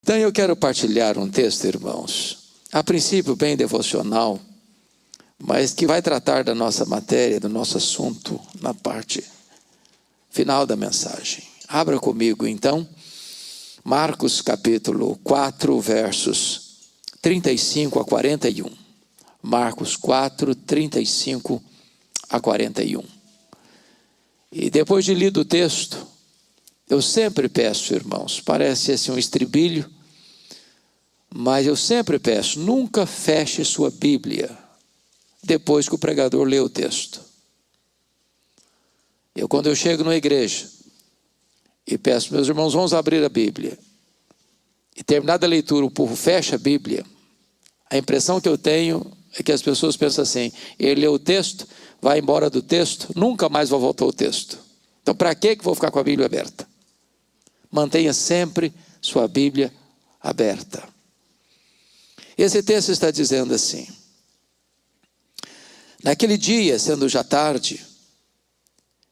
Então eu quero partilhar um texto, irmãos, a princípio bem devocional, mas que vai tratar da nossa matéria, do nosso assunto, na parte final da mensagem. Abra comigo então, Marcos capítulo 4, versos 35 a 41. Marcos 4, 35 a 41. E depois de lido o texto, eu sempre peço, irmãos, parece assim um estribilho, mas eu sempre peço, nunca feche sua Bíblia depois que o pregador lê o texto. Quando eu chego na igreja e peço, meus irmãos, vamos abrir a Bíblia, e terminada a leitura, o povo fecha a Bíblia, a impressão que eu tenho é que as pessoas pensam assim: ele lê o texto, vai embora do texto, nunca mais vai voltar ao texto. Então para que vou ficar com a Bíblia aberta? Mantenha sempre sua Bíblia aberta. Esse texto está dizendo assim: naquele dia, sendo já tarde,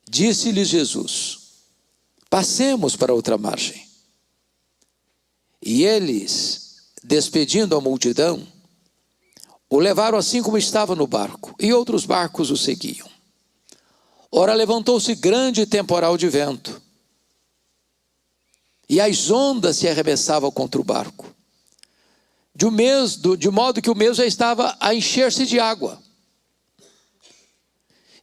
disse-lhes Jesus: passemos para outra margem. E eles, despedindo a multidão, o levaram assim como estava no barco, e outros barcos o seguiam. Ora, levantou-se grande temporal de vento, e as ondas se arremessavam contra o barco, de modo que o mesmo já estava a encher-se de água.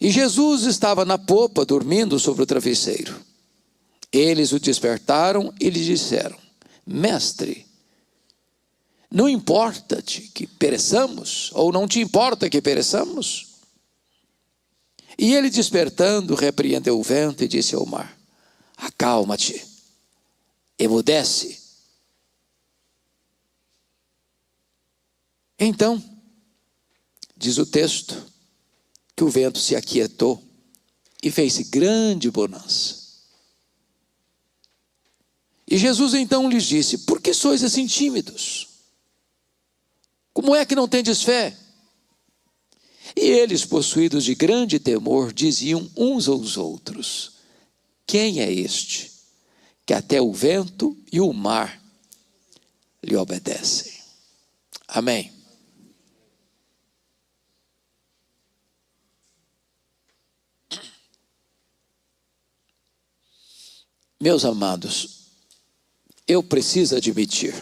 E Jesus estava na popa, dormindo sobre o travesseiro. Eles o despertaram e lhe disseram: Mestre, não importa-te que pereçamos? Ou não te importa que pereçamos? E ele, despertando, repreendeu o vento e disse ao mar: acalma-te, emudece. Então, diz o texto, que o vento se aquietou e fez-se grande bonança. E Jesus então lhes disse: por que sois assim tímidos? Como é que não tendes fé? E eles, possuídos de grande temor, diziam uns aos outros: quem é este, que até o vento e o mar lhe obedecem? Amém. Meus amados, eu preciso admitir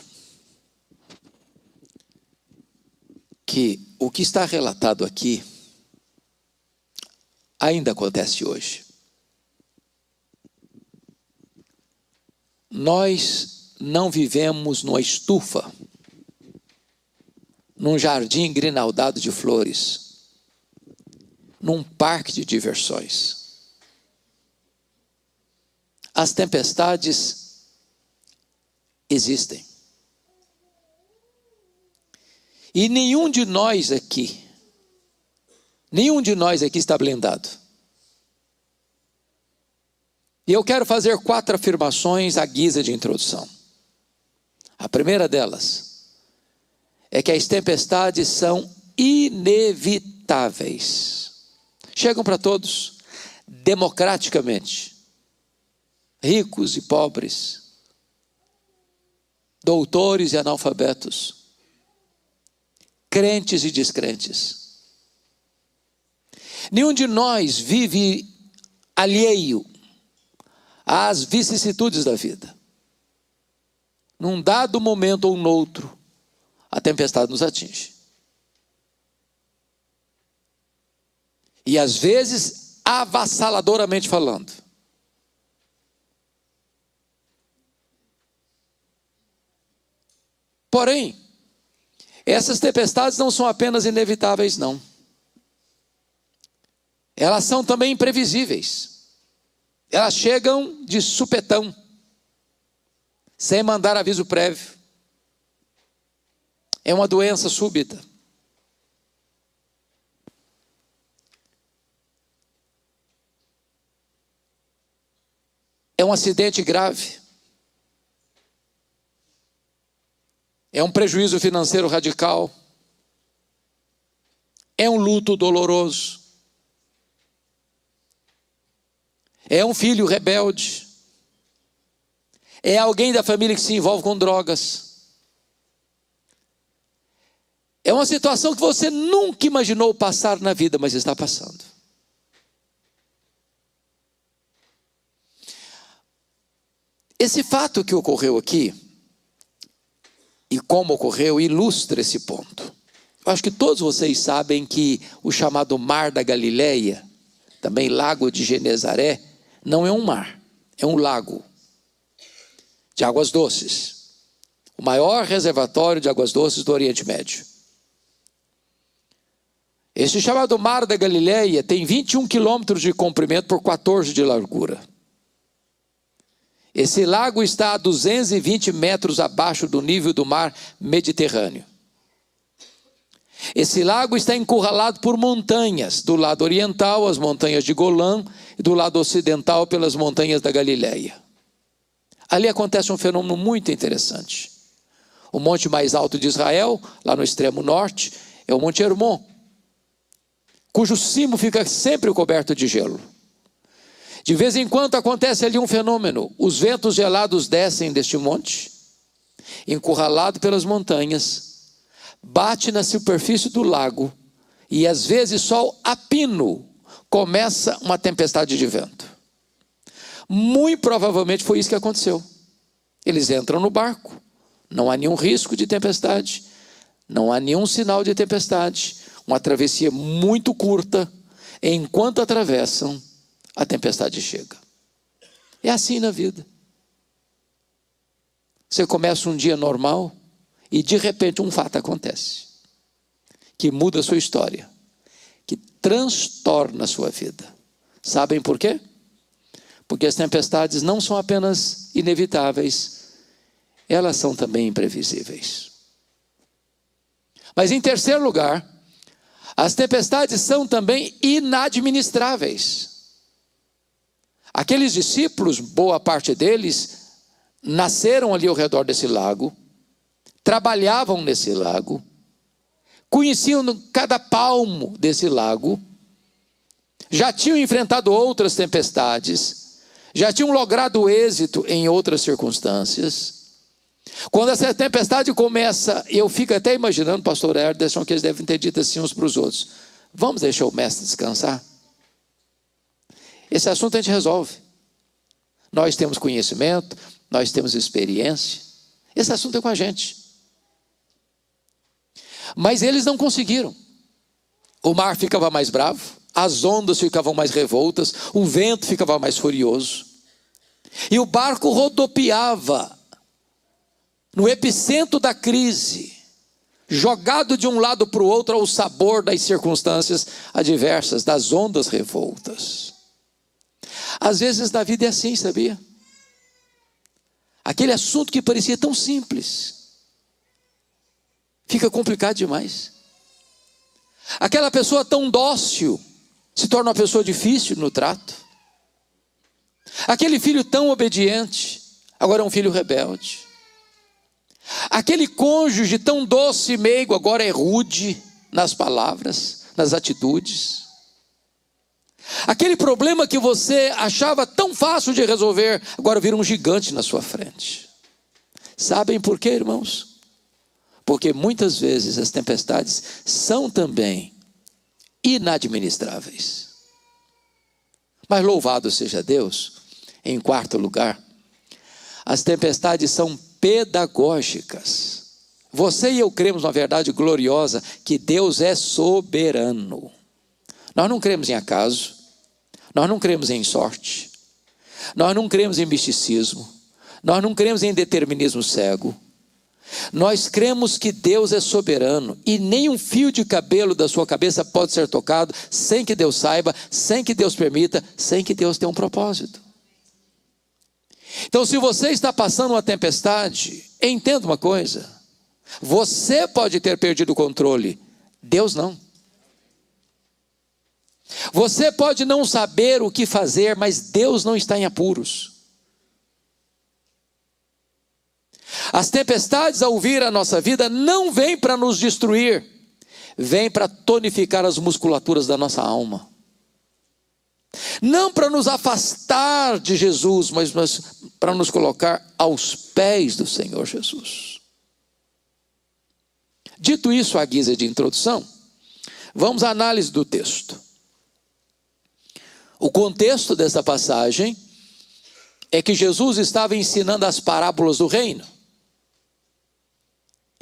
que o que está relatado aqui ainda acontece hoje. Nós não vivemos numa estufa, num jardim grinaldado de flores, num parque de diversões. As tempestades existem. E nenhum de nós aqui está blindado. E eu quero fazer 4 afirmações à guisa de introdução. A primeira delas é que as tempestades são inevitáveis. Chegam para todos, democraticamente. Ricos e pobres, doutores e analfabetos, crentes e descrentes. Nenhum de nós vive alheio às vicissitudes da vida. Num dado momento ou noutro, a tempestade nos atinge. E às vezes, avassaladoramente falando. Porém, essas tempestades não são apenas inevitáveis, não. Elas são também imprevisíveis. Elas chegam de supetão, sem mandar aviso prévio. É uma doença súbita. É um acidente grave. É um prejuízo financeiro radical. É um luto doloroso. É um filho rebelde. É alguém da família que se envolve com drogas. uma situação que você nunca imaginou passar na vida, mas está passando. Esse fato que ocorreu aqui, e como ocorreu, ilustra esse ponto. Eu acho que todos vocês sabem que o chamado Mar da Galileia, também Lago de Genezaré, não é um mar, é um lago de águas doces. O maior reservatório de águas doces do Oriente Médio. Este chamado Mar da Galileia tem 21 quilômetros de comprimento por 14 de largura. Esse lago está a 220 metros abaixo do nível do mar Mediterrâneo. Esse lago está encurralado por montanhas, do lado oriental as montanhas de Golã e do lado ocidental pelas montanhas da Galileia. Ali acontece um fenômeno muito interessante. O monte mais alto de Israel, lá no extremo norte, é o Monte Hermon, cujo cimo fica sempre coberto de gelo. De vez em quando acontece ali um fenômeno. Os ventos gelados descem deste monte, encurralado pelas montanhas, bate na superfície do lago e às vezes só a pino começa uma tempestade de vento. Muito provavelmente foi isso que aconteceu. Eles entram no barco, não há nenhum risco de tempestade, não há nenhum sinal de tempestade, uma travessia muito curta, enquanto atravessam, a tempestade chega. É assim na vida. Você começa um dia normal e de repente um fato acontece que muda a sua história, que transtorna a sua vida. Sabem por quê? Porque as tempestades não são apenas inevitáveis, elas são também imprevisíveis. Mas em terceiro lugar, as tempestades são também inadministráveis. Aqueles discípulos, boa parte deles, nasceram ali ao redor desse lago, trabalhavam nesse lago, conheciam cada palmo desse lago, já tinham enfrentado outras tempestades, já tinham logrado êxito em outras circunstâncias. Quando essa tempestade começa, eu fico até imaginando, pastor Herderson, que eles devem ter dito assim uns para os outros: vamos deixar o mestre descansar? Esse assunto a gente resolve. Nós temos conhecimento, nós temos experiência. Esse assunto é com a gente. Mas eles não conseguiram. O mar ficava mais bravo, as ondas ficavam mais revoltas, o vento ficava mais furioso. E o barco rodopiava no epicentro da crise, jogado de um lado para o outro ao sabor das circunstâncias adversas, das ondas revoltas. Às vezes na vida é assim, sabia? Aquele assunto que parecia tão simples fica complicado demais. Aquela pessoa tão dócil se torna uma pessoa difícil no trato. Aquele filho tão obediente agora é um filho rebelde. Aquele cônjuge tão doce e meigo agora é rude nas palavras, nas atitudes. Aquele problema que você achava tão fácil de resolver, agora vira um gigante na sua frente. Sabem por quê, irmãos? Porque muitas vezes as tempestades são também inadministráveis. Mas louvado seja Deus, em quarto lugar, as tempestades são pedagógicas. Você e eu cremos na verdade gloriosa que Deus é soberano. Nós não cremos em acaso, nós não cremos em sorte, nós não cremos em misticismo, nós não cremos em determinismo cego. Nós cremos que Deus é soberano e nem um fio de cabelo da sua cabeça pode ser tocado sem que Deus saiba, sem que Deus permita, sem que Deus tenha um propósito. Então, se você está passando uma tempestade, entenda uma coisa: você pode ter perdido o controle, Deus não. Você pode não saber o que fazer, mas Deus não está em apuros. As tempestades ao vir à nossa vida não vêm para nos destruir, vêm para tonificar as musculaturas da nossa alma. Não para nos afastar de Jesus, mas para nos colocar aos pés do Senhor Jesus. Dito isso à guisa de introdução, vamos à análise do texto. O contexto dessa passagem é que Jesus estava ensinando as parábolas do reino.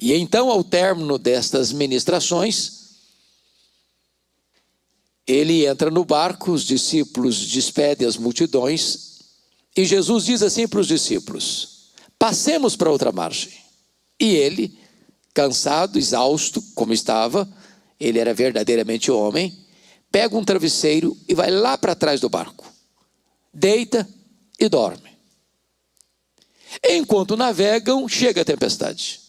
E então, ao término destas ministrações, ele entra no barco, os discípulos despedem as multidões, e Jesus diz assim para os discípulos: passemos para outra margem. E ele, cansado, exausto, como estava, ele era verdadeiramente homem, pega um travesseiro e vai lá para trás do barco, deita e dorme. Enquanto navegam, chega a tempestade.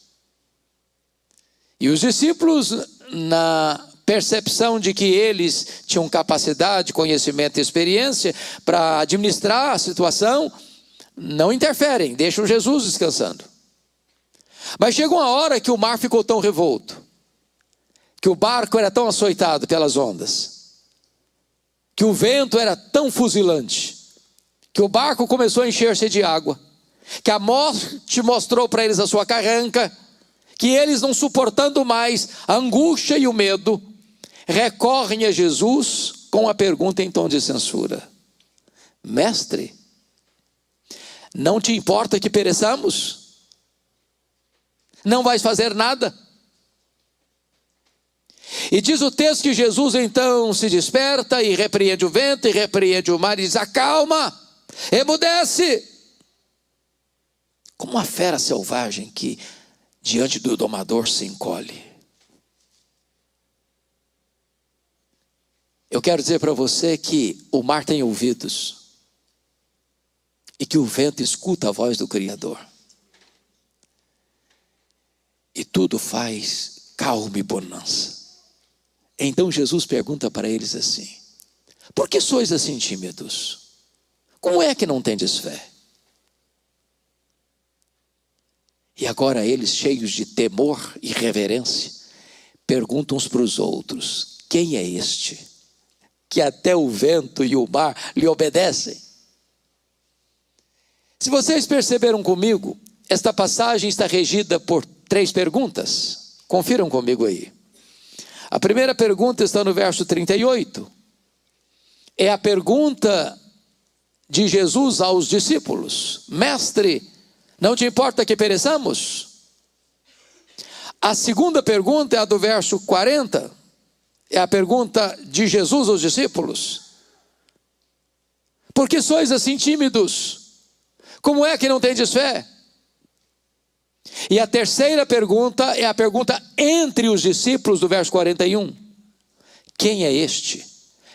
E os discípulos, na percepção de que eles tinham capacidade, conhecimento e experiência para administrar a situação, não interferem, deixam Jesus descansando. Mas chegou uma hora que o mar ficou tão revolto, que o barco era tão açoitado pelas ondas, que o vento era tão fuzilante, que o barco começou a encher-se de água, que a morte mostrou para eles a sua carranca, que eles, não suportando mais a angústia e o medo, recorrem a Jesus com a pergunta em tom de censura: mestre, não te importa que pereçamos? Não vais fazer nada? E diz o texto que Jesus então se desperta e repreende o vento e repreende o mar e diz: acalma, emudece. Como uma fera selvagem que diante do domador se encolhe. Eu quero dizer para você que o mar tem ouvidos e que o vento escuta a voz do Criador. E tudo faz calma e bonança. Então Jesus pergunta para eles assim: por que sois assim tímidos? Como é que não tendes fé? E agora eles, cheios de temor e reverência, perguntam uns para os outros: quem é este, que até o vento e o mar lhe obedecem? Se vocês perceberam comigo, esta passagem está regida por 3 perguntas. Confiram comigo aí. A primeira pergunta está no verso 38. É a pergunta de Jesus aos discípulos: mestre, não te importa que pereçamos? A segunda pergunta é a do verso 40. É a pergunta de Jesus aos discípulos: por que sois assim tímidos? Como é que não tendes fé? E a terceira pergunta é a pergunta entre os discípulos do verso 41. Quem é este,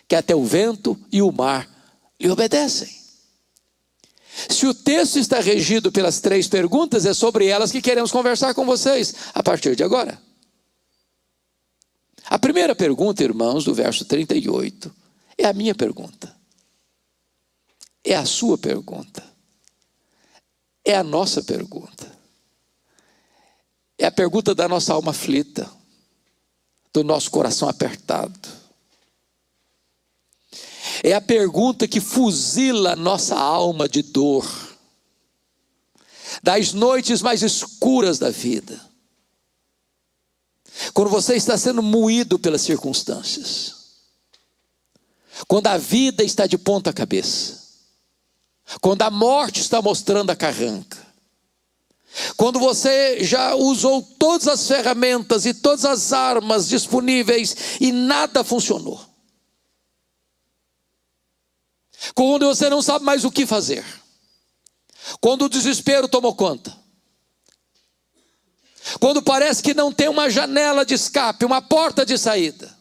que até o vento e o mar lhe obedecem? Se o texto está regido pelas 3 perguntas, é sobre elas que queremos conversar com vocês a partir de agora. A primeira pergunta, irmãos, do verso 38, é a minha pergunta. É a sua pergunta. É a nossa pergunta. É a pergunta da nossa alma aflita, do nosso coração apertado. É a pergunta que fuzila a nossa alma de dor, das noites mais escuras da vida. Quando você está sendo moído pelas circunstâncias, quando a vida está de ponta cabeça, quando a morte está mostrando a carranca, quando você já usou todas as ferramentas e todas as armas disponíveis e nada funcionou. Quando você não sabe mais o que fazer. Quando o desespero tomou conta. Quando parece que não tem uma janela de escape, uma porta de saída.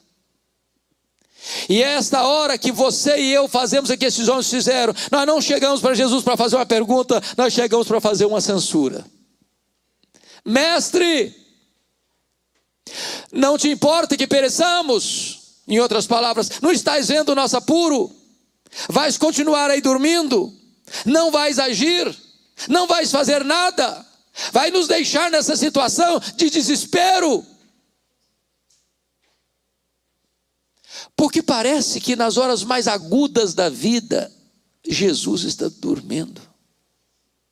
E é esta hora que você e eu fazemos o que esses homens fizeram. Nós não chegamos para Jesus para fazer uma pergunta, nós chegamos para fazer uma censura. Mestre, não te importa que pereçamos? Em outras palavras, não estás vendo o nosso apuro? Vais continuar aí dormindo? Não vais agir? Não vais fazer nada? Vai nos deixar nessa situação de desespero? Porque parece que nas horas mais agudas da vida, Jesus está dormindo.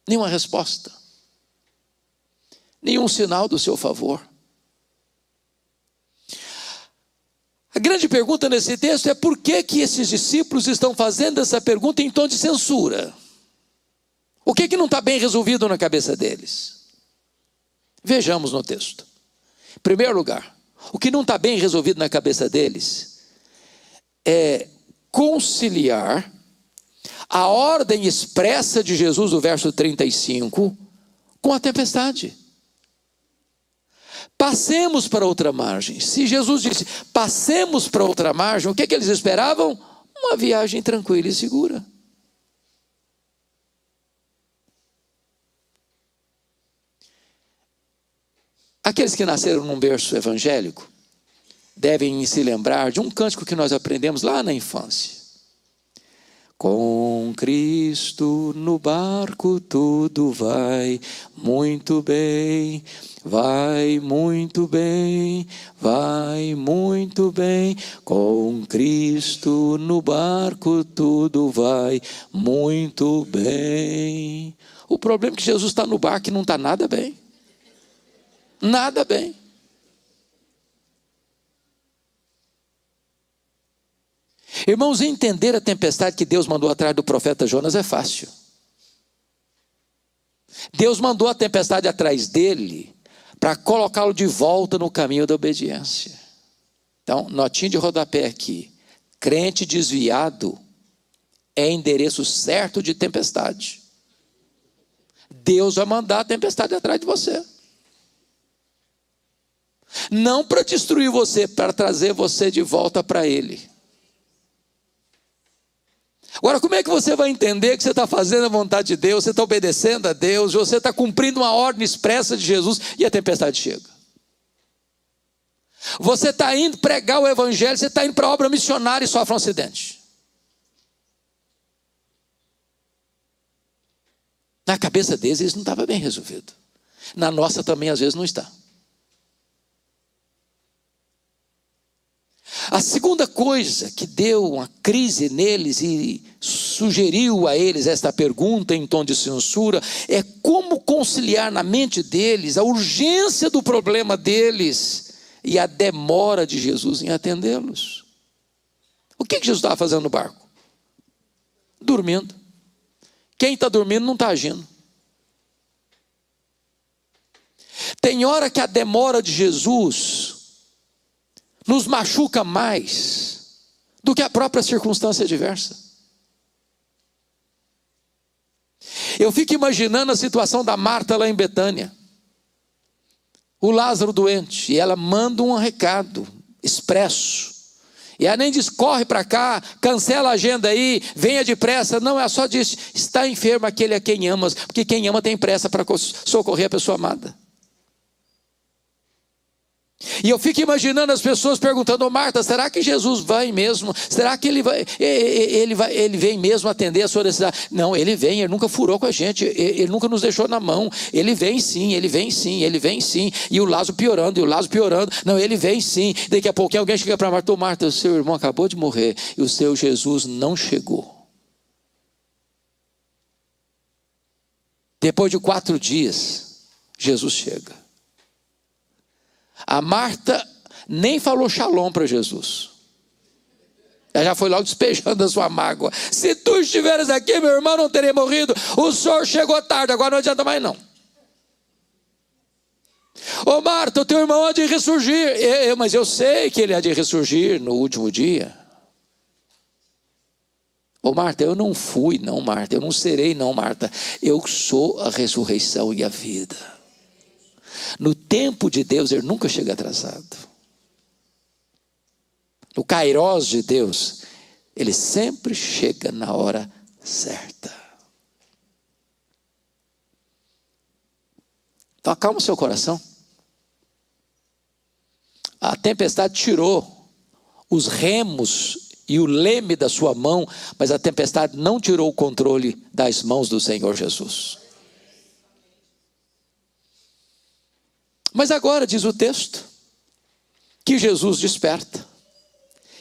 Nenhuma resposta. Nenhum sinal do seu favor. A grande pergunta nesse texto é por que esses discípulos estão fazendo essa pergunta em tom de censura? O que não está bem resolvido na cabeça deles? Vejamos no texto. Em primeiro lugar, o que não está bem resolvido na cabeça deles é conciliar a ordem expressa de Jesus, o verso 35, com a tempestade. Passemos para outra margem. Se Jesus disse, passemos para outra margem, o que eles esperavam? Uma viagem tranquila e segura. Aqueles que nasceram num berço evangélico devem se lembrar de um cântico que nós aprendemos lá na infância. Com Cristo no barco tudo vai muito bem, vai muito bem, vai muito bem. Com Cristo no barco tudo vai muito bem. O problema é que Jesus está no barco e não está nada bem. Nada bem. Irmãos, entender a tempestade que Deus mandou atrás do profeta Jonas é fácil. Deus mandou a tempestade atrás dele para colocá-lo de volta no caminho da obediência. Então, notinha de rodapé aqui. Crente desviado é endereço certo de tempestade. Deus vai mandar a tempestade atrás de você. Não para destruir você, para trazer você de volta para Ele. Agora, como é que você vai entender que você está fazendo a vontade de Deus, você está obedecendo a Deus, você está cumprindo uma ordem expressa de Jesus e a tempestade chega? Você está indo pregar o evangelho, você está indo para a obra missionária e sofre um acidente. Na cabeça deles, isso não estava bem resolvido. Na nossa também, às vezes, não está. A segunda coisa que deu uma crise neles e sugeriu a eles esta pergunta em tom de censura é como conciliar na mente deles a urgência do problema deles e a demora de Jesus em atendê-los. O que Jesus estava fazendo no barco? Dormindo. Quem está dormindo não está agindo. Tem hora que a demora de Jesus nos machuca mais do que a própria circunstância adversa. Eu fico imaginando a situação da Marta lá em Betânia. O Lázaro doente, e ela manda um recado expresso. E ela nem diz, corre para cá, cancela a agenda aí, venha depressa. Não, ela só diz, está enfermo aquele a quem amas, porque quem ama tem pressa para socorrer a pessoa amada. E eu fico imaginando as pessoas perguntando, Marta, será que Jesus vai mesmo? Será que ele vem mesmo atender a sua necessidade? Não, ele vem, ele nunca furou com a gente, ele nunca nos deixou na mão. Ele vem sim, ele vem sim, ele vem sim. E o Lázaro piorando, Não, ele vem sim. Daqui a pouquinho alguém chega para Marta, Marta, o seu irmão acabou de morrer e o seu Jesus não chegou. Depois de 4 dias, Jesus chega. A Marta nem falou shalom para Jesus. Ela já foi logo despejando a sua mágoa. Se tu estiveres aqui, meu irmão não teria morrido. O senhor chegou tarde, agora não adianta mais não. Ô Marta, o teu irmão há de ressurgir. Mas eu sei que ele há de ressurgir no último dia. Ô Marta, eu não fui não, Marta. Eu não serei não, Marta. Eu sou a ressurreição e a vida. No tempo de Deus, ele nunca chega atrasado. No kairós de Deus, ele sempre chega na hora certa. Então acalma o seu coração. A tempestade tirou os remos e o leme da sua mão, mas a tempestade não tirou o controle das mãos do Senhor Jesus. Mas agora diz o texto que Jesus desperta,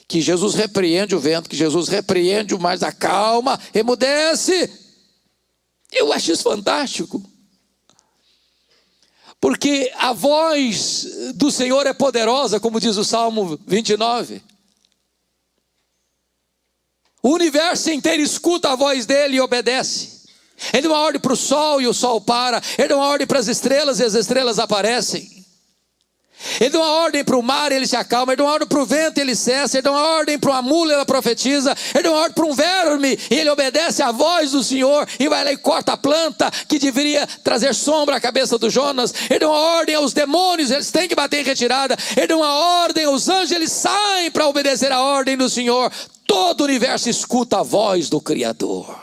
que Jesus repreende o vento, que Jesus repreende o mar, acalma, emudece. Eu acho isso fantástico, porque a voz do Senhor é poderosa, como diz o Salmo 29. O universo inteiro escuta a voz dele e obedece. Ele deu uma ordem para o sol e o sol para. Ele deu uma ordem para as estrelas e as estrelas aparecem. Ele deu uma ordem para o mar e ele se acalma. Ele deu uma ordem para o vento e ele cessa. Ele deu uma ordem para uma mula e ela profetiza. Ele deu uma ordem para um verme e ele obedece à voz do Senhor. E vai lá e corta a planta que deveria trazer sombra à cabeça do Jonas. Ele deu uma ordem aos demônios, eles têm que bater em retirada. Ele deu uma ordem aos anjos, eles saem para obedecer a ordem do Senhor. Todo o universo escuta a voz do Criador.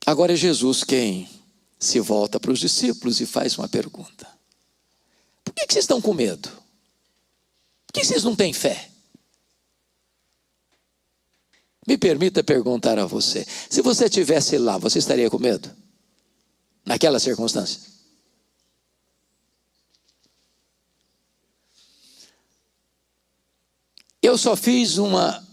Agora é Jesus quem se volta para os discípulos e faz uma pergunta: por que vocês estão com medo? Por que vocês não têm fé? Me permita perguntar a você: se você estivesse lá, você estaria com medo? Naquela circunstância? Eu só fiz uma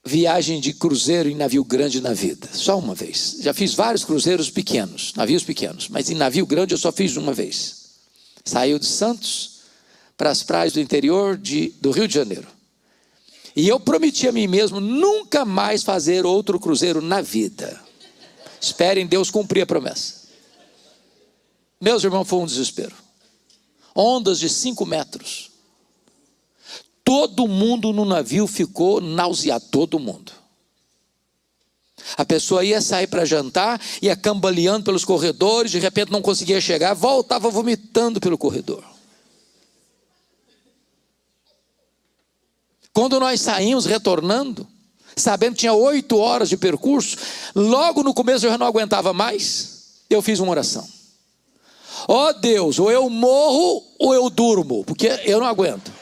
viagem de cruzeiro em navio grande na vida, só uma vez. Já fiz vários cruzeiros pequenos, navios pequenos, mas em navio grande eu só fiz uma vez. Saiu de Santos para as praias do interior do Rio de Janeiro. E eu prometi a mim mesmo nunca mais fazer outro cruzeiro na vida. Esperem Deus cumprir a promessa. Meus irmãos, foi um desespero. Ondas de 5 metros. Todo mundo no navio ficou nauseado, todo mundo. A pessoa ia sair para jantar, ia cambaleando pelos corredores, de repente não conseguia chegar, voltava vomitando pelo corredor. Quando nós saímos retornando, sabendo que tinha 8 horas de percurso, logo no começo eu já não aguentava mais, eu fiz uma oração. Ó Deus, ou eu morro ou eu durmo, porque eu não aguento.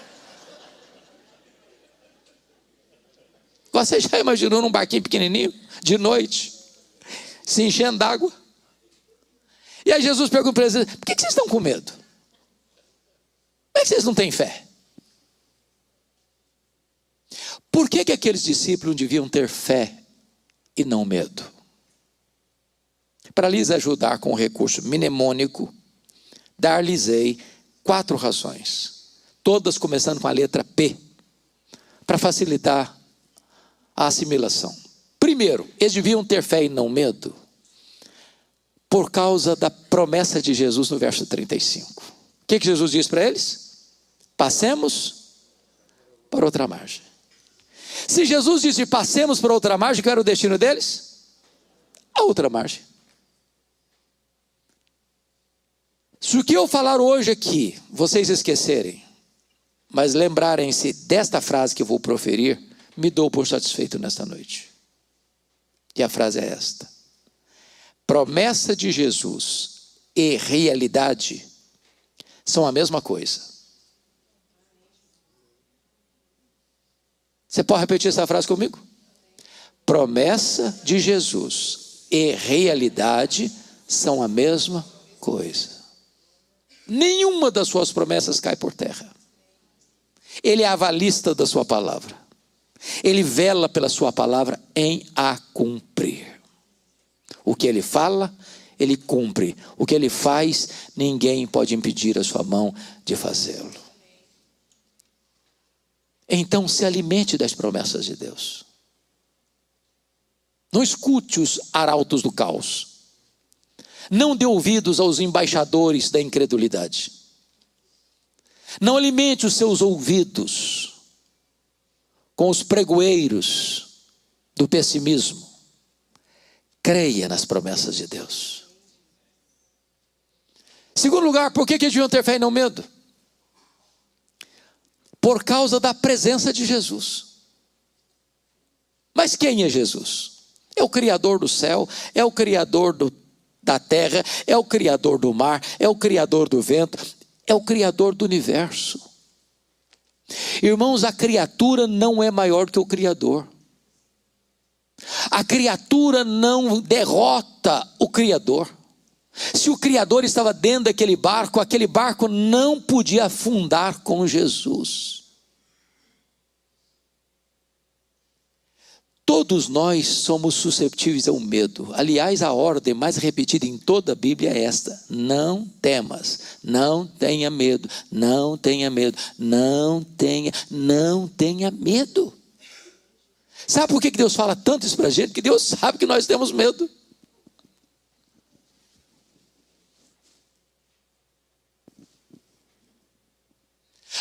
Você já imaginou num barquinho pequenininho, de noite, se enchendo d'água? E aí Jesus pergunta para eles: por que vocês estão com medo? Como é que vocês não têm fé? Por que aqueles discípulos deviam ter fé e não medo? Para lhes ajudar com o recurso mnemônico, dar-lhes-ei 4 razões, todas começando com a letra P, para facilitar a assimilação. Primeiro, eles deviam ter fé e não medo, por causa da promessa de Jesus no verso 35. O que Jesus diz para eles? Passemos para outra margem. Se Jesus disse passemos para outra margem, qual era o destino deles? A outra margem. Se o que eu falar hoje aqui, vocês esquecerem, mas lembrarem-se desta frase que eu vou proferir, me dou por satisfeito nesta noite. E a frase é esta: promessa de Jesus e realidade são a mesma coisa. Você pode repetir essa frase comigo? Promessa de Jesus e realidade são a mesma coisa. Nenhuma das suas promessas cai por terra. Ele é avalista da sua palavra. Ele vela pela sua palavra em a cumprir. O que ele fala, ele cumpre. O que ele faz, ninguém pode impedir a sua mão de fazê-lo. Então se alimente das promessas de Deus. Não escute os arautos do caos. Não dê ouvidos aos embaixadores da incredulidade. Não alimente os seus ouvidos com os pregoeiros do pessimismo. Creia nas promessas de Deus. Segundo lugar, por que eles deviam ter fé e não medo? Por causa da presença de Jesus. Mas quem é Jesus? É o Criador do céu, é o Criador da terra, é o Criador do mar, é o Criador do vento, é o Criador do universo. Irmãos, a criatura não é maior que o Criador. A criatura não derrota o Criador. Se o Criador estava dentro daquele barco, aquele barco não podia afundar com Jesus. Todos nós somos susceptíveis ao medo. Aliás, a ordem mais repetida em toda a Bíblia é esta: não temas, não tenha medo, não tenha medo, não tenha medo. Sabe por que Deus fala tanto isso para a gente? Porque Deus sabe que nós temos medo.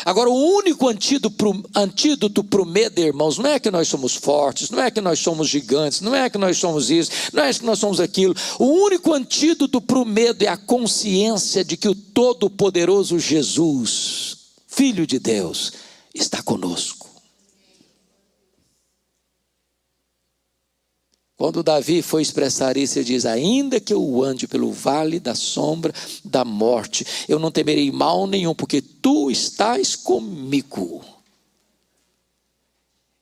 Agora, o único antídoto para o medo, irmãos, não é que nós somos fortes, não é que nós somos gigantes, não é que nós somos isso, não é que nós somos aquilo. O único antídoto para o medo é a consciência de que o Todo-Poderoso Jesus, Filho de Deus, está conosco. Quando Davi foi expressar isso, ele diz: ainda que eu ande pelo vale da sombra da morte, eu não temerei mal nenhum, porque tu estás comigo.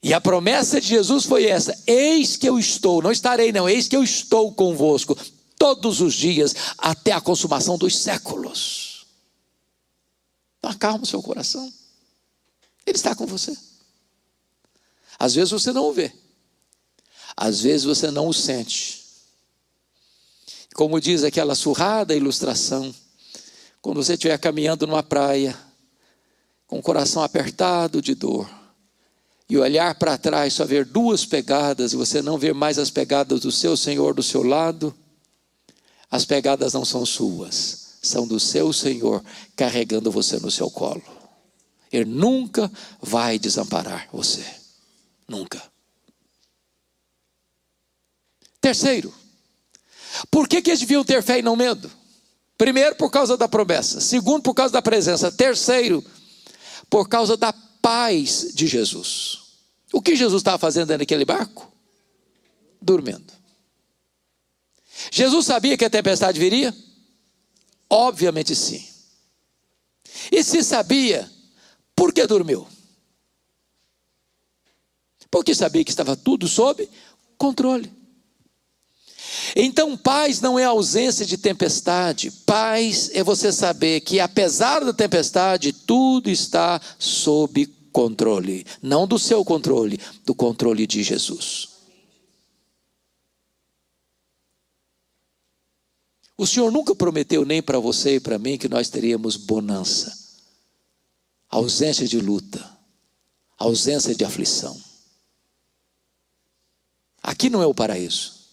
E a promessa de Jesus foi essa: eis que eu estou, não estarei não, eis que eu estou convosco todos os dias, até a consumação dos séculos. Então acalma o seu coração, Ele está com você. Às vezes você não o vê, às vezes você não o sente. Como diz aquela surrada ilustração, quando você estiver caminhando numa praia, com o coração apertado de dor, e olhar para trás, só ver duas pegadas, e você não ver mais as pegadas do seu Senhor do seu lado, as pegadas não são suas, são do seu Senhor, carregando você no seu colo. Ele nunca vai desamparar você, nunca. Terceiro, por que eles deviam ter fé e não medo? Primeiro, por causa da promessa. Segundo, por causa da presença. Terceiro, por causa da paz de Jesus. O que Jesus estava fazendo dentro daquele barco? Dormindo. Jesus sabia que a tempestade viria? Obviamente sim. E se sabia, por que dormiu? Porque sabia que estava tudo sob controle. Então paz não é ausência de tempestade. Paz é você saber que apesar da tempestade, tudo está sob controle. Não do seu controle, do controle de Jesus. O Senhor nunca prometeu nem para você e para mim que nós teríamos bonança, ausência de luta, ausência de aflição. Aqui não é o paraíso.